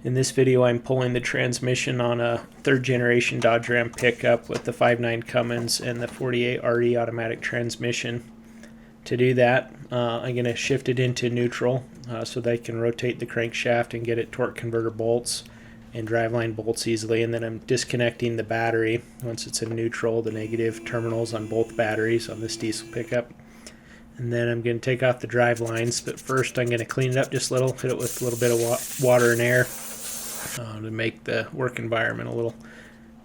In this video, I'm pulling the transmission on a third generation Dodge Ram pickup with the 5.9 Cummins and the 48 RE automatic transmission. To do that, I'm going to shift it into neutral so that I can rotate the crankshaft and get it torque converter bolts and driveline bolts easily. And then I'm disconnecting the battery once it's in neutral, the negative terminals on both batteries on this diesel pickup. And then I'm going to take off the drive lines, but first I'm going to clean it up just a little, hit it with a little bit of water and air to make the work environment a little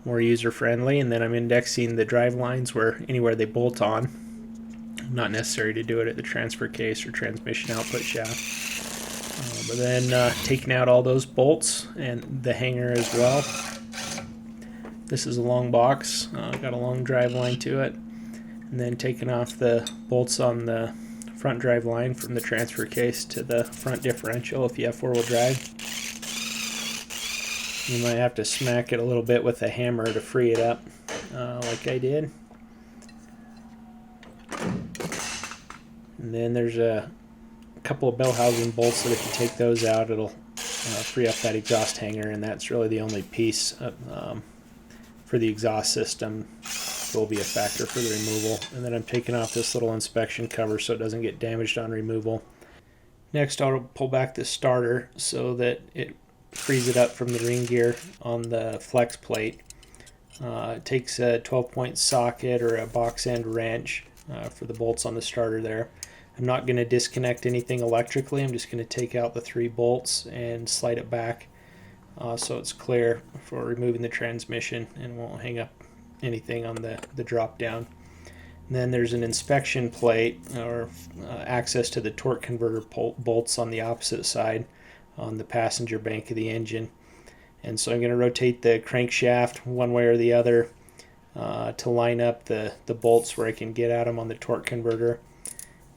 more user-friendly. And then I'm indexing the drive lines where anywhere they bolt on. Not necessary to do it at the transfer case or transmission output shaft. But then taking out all those bolts and the hanger as well. This is a long box, got a long drive line to it. And then taking off the bolts on the front drive line from the transfer case to the front differential if you have four-wheel drive. You might have to smack it a little bit with a hammer to free it up, like I did. And then there's a couple of bell housing bolts that if you take those out, it'll free up that exhaust hanger, and that's really the only piece for the exhaust system that will be a factor for the removal. And then I'm taking off this little inspection cover so it doesn't get damaged on removal. Next, I'll pull back the starter so that it frees it up from the ring gear on the flex plate. It takes a 12-point socket or a box end wrench for the bolts on the starter there. I'm not going to disconnect anything electrically. I'm just going to take out the 3 bolts and slide it back so it's clear for removing the transmission and won't hang up anything on the drop down. And then there's an inspection plate or access to the torque converter bolts on the opposite side on the passenger bank of the engine. And so I'm going to rotate the crankshaft one way or the other to line up the bolts where I can get at them on the torque converter.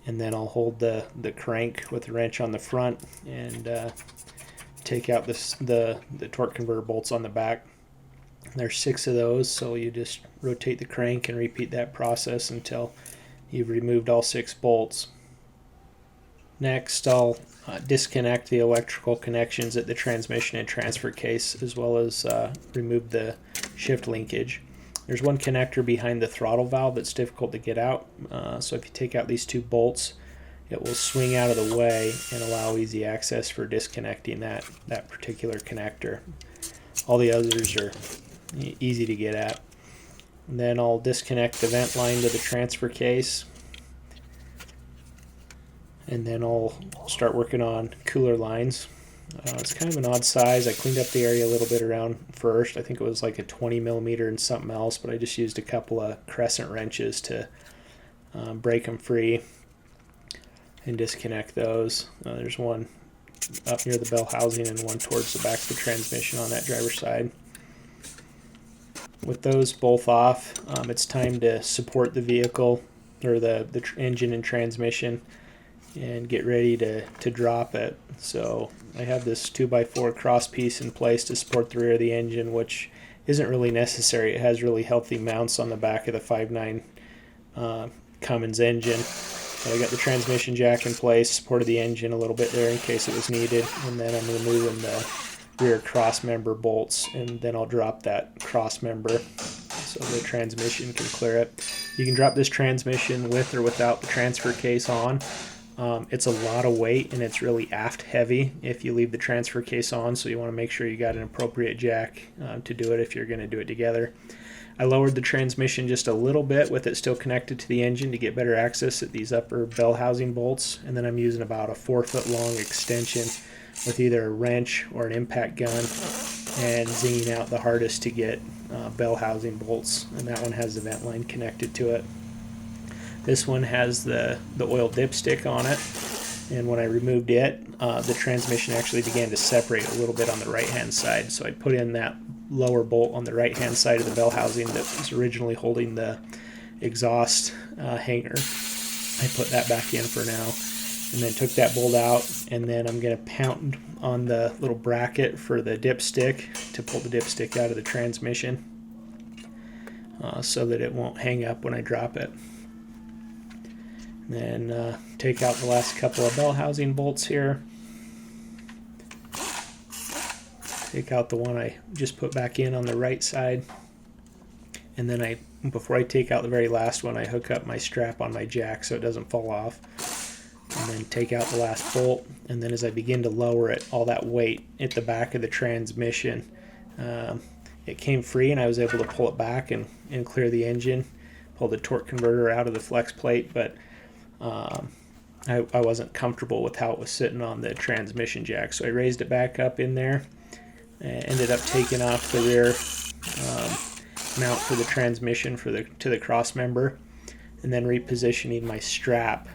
And then I'll hold the crank with the wrench on the front and take out the torque converter bolts on the back. There's 6 of those, so you just rotate the crank and repeat that process until you've removed all 6 bolts. Next, I'll disconnect the electrical connections at the transmission and transfer case, as well as remove the shift linkage. There's one connector behind the throttle valve that's difficult to get out, so if you take out these 2 bolts, it will swing out of the way and allow easy access for disconnecting that particular connector. All the others are easy to get at. And then I'll disconnect the vent line to the transfer case, and then I'll start working on cooler lines. It's kind of an odd size. I cleaned up the area a little bit around first. I think it was like a 20 millimeter and something else, but I just used a couple of crescent wrenches to break them free and disconnect those. There's one up near the bell housing and one towards the back of the transmission on that driver's side. With those both off, it's time to support the vehicle or the engine and transmission and get ready to drop it. So I have this 2x4 cross piece in place to support the rear of the engine, which isn't really necessary. It has really healthy mounts on the back of the 5.9 Cummins engine. So I got the transmission jack in place, supported the engine a little bit there in case it was needed, and then I'm removing the rear cross member bolts, and then I'll drop that cross member so the transmission can clear it. You can drop this transmission with or without the transfer case on. It's a lot of weight and it's really aft heavy if you leave the transfer case on, so you want to make sure you got an appropriate jack to do it if you're going to do it together. I lowered the transmission just a little bit with it still connected to the engine to get better access at these upper bell housing bolts, and then I'm using about a 4-foot long extension with either a wrench or an impact gun and zinging out the hardest to get bell housing bolts, and that one has the vent line connected to it. This one has the oil dipstick on it, and when I removed it, the transmission actually began to separate a little bit on the right hand side, so I put in that lower bolt on the right hand side of the bell housing that was originally holding the exhaust hanger. I put that back in for now, and then took that bolt out, and then I'm going to pound on the little bracket for the dipstick to pull the dipstick out of the transmission so that it won't hang up when I drop it. Then take out the last couple of bell housing bolts here. Take out the one I just put back in on the right side, and then before I take out the very last one, I hook up my strap on my jack so it doesn't fall off, and then take out the last bolt. And then as I begin to lower it, all that weight at the back of the transmission, it came free, and I was able to pull it back and clear the engine, pull the torque converter out of the flex plate, but I wasn't comfortable with how it was sitting on the transmission jack, so I raised it back up in there. Ended up taking off the rear mount for the transmission to the cross member, and then repositioning my strap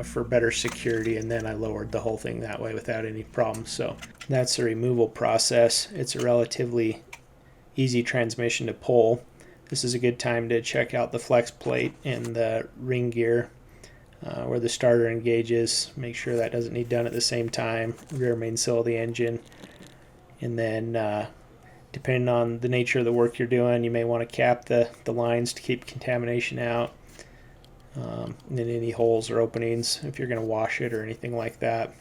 for better security, and then I lowered the whole thing that way without any problems. So that's the removal process. It's a relatively easy transmission to pull. This is a good time to check out the flex plate and the ring gear where the starter engages. Make sure that doesn't need done at the same time. Rear main seal of the engine. And then depending on the nature of the work you're doing, you may want to cap the lines to keep contamination out, and then any holes or openings if you're going to wash it or anything like that.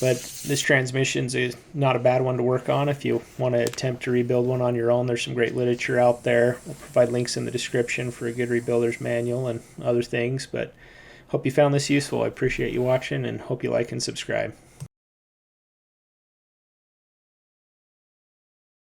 But this transmission's not a bad one to work on if you want to attempt to rebuild one on your own. There's some great literature out there. I'll provide links in the description for a good rebuilder's manual and other things. But hope you found this useful. I appreciate you watching, and hope you like and subscribe.